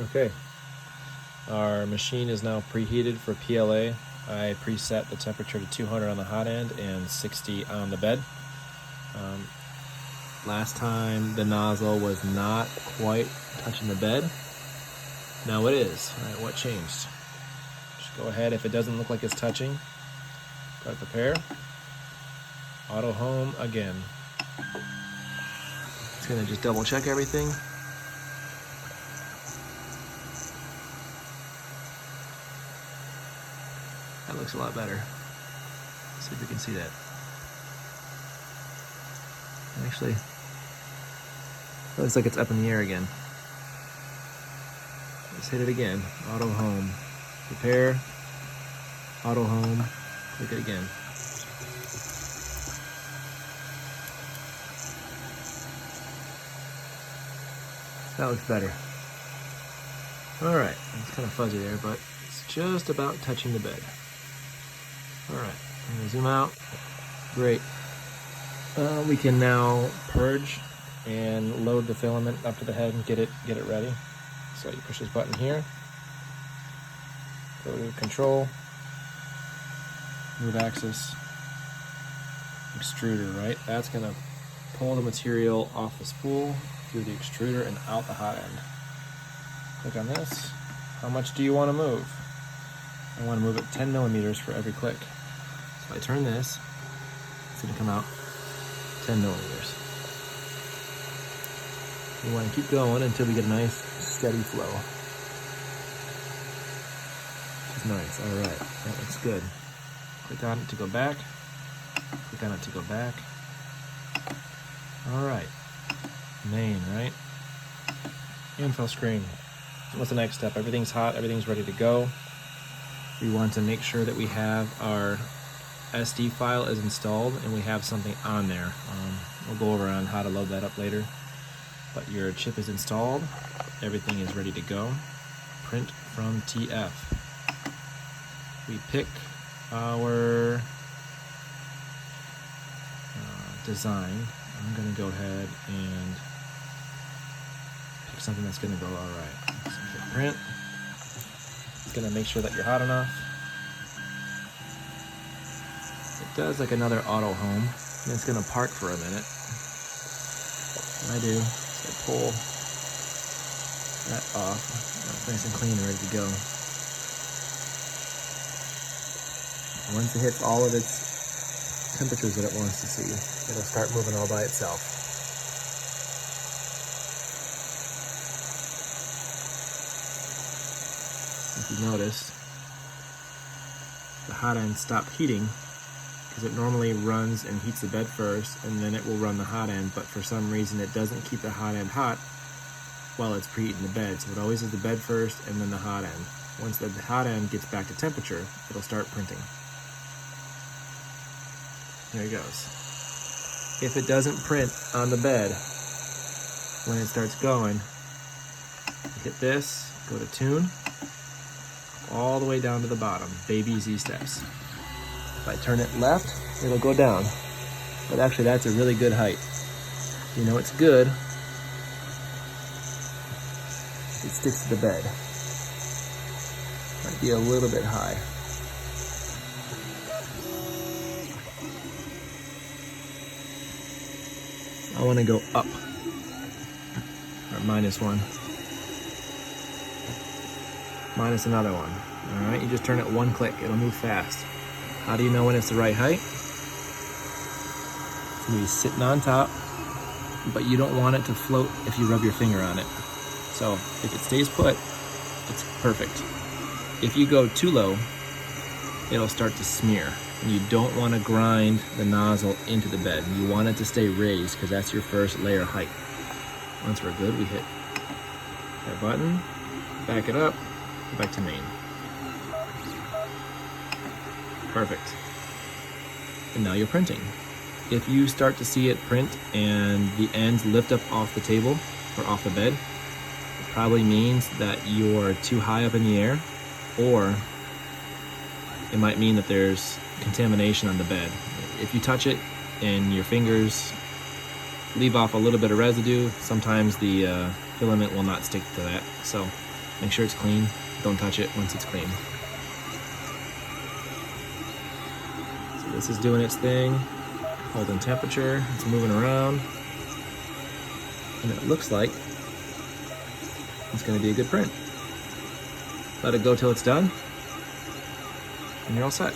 Okay, our machine is now preheated for PLA. I preset the temperature to 200 on the hot end and 60 on the bed. Last time the nozzle was not quite touching the bed. Now it is. All right, what changed? Just go ahead. If it doesn't look like it's touching, go ahead, prepare. Auto home again. It's gonna just double check everything. That looks a lot better. Let's see if we can see that. Actually, it looks like it's up in the air again. Let's hit it again. Auto home. Prepare. Auto home. Click it again. That looks better. Alright, it's kind of fuzzy there, but it's just about touching the bed. Alright, I'm going to zoom out. Great. We can now purge and load the filament up to the head and get it ready. So you push this button here, go to control, move axis, extruder, right? That's gonna pull the material off the spool through the extruder and out the hot end. Click on this. How much do you want to move? I want to move it 10 millimeters for every click. So I turn this, it's gonna come out 10 millimeters. We want to keep going until we get a nice steady flow. Which is nice. All right, that looks good. Click on it to go back. Click on it to go back. All right, main, right? Info screen. What's the next step? Everything's hot, everything's ready to go. We want to make sure that we have our SD file is installed and we have something on there. We'll go over on how to load that up later. But your chip is installed, everything is ready to go. Print from TF. We pick our design. I'm gonna go ahead and pick something that's gonna go all right. So hit print. It's gonna make sure that you're hot enough. It does like another auto home, and it's gonna park for a minute. What I do, I pull that off. That's nice and clean and ready to go. Once it hits all of its temperatures that it wants to see, it'll start moving all by itself. If you notice, the hot end stopped heating because it normally runs and heats the bed first and then it will run the hot end, but for some reason it doesn't keep the hot end hot while it's preheating the bed. So it always is the bed first and then the hot end. Once the hot end gets back to temperature, it'll start printing. There it goes. If it doesn't print on the bed when it starts going, hit this, go to tune, all the way down to the bottom, baby Z steps. If I turn it left, it'll go down. But actually that's a really good height. You know it's good. It sticks to the bed. Might be a little bit high. I want to go up, or -1, minus another one. All right, you just turn it one click, it'll move fast. How do you know when it's the right height? It's gonna be sitting on top, but you don't want it to float if you rub your finger on it. So if it stays put, it's perfect. If you go too low, it'll start to smear. And you don't want to grind the nozzle into the bed. You want it to stay raised because that's your first layer height. Once we're good, we hit that button, back it up, go back to main. Perfect. And now you're printing. If you start to see it print and the ends lift up off the table or off the bed, it probably means that you're too high up in the air, or it might mean that there's contamination on the bed. If you touch it and your fingers leave off a little bit of residue, sometimes the filament will not stick to that. So Make sure it's clean. Don't touch it once it's clean. So this is doing its thing, holding temperature, it's moving around, and it looks like it's gonna be a good print. Let it go till it's done, and you're all set.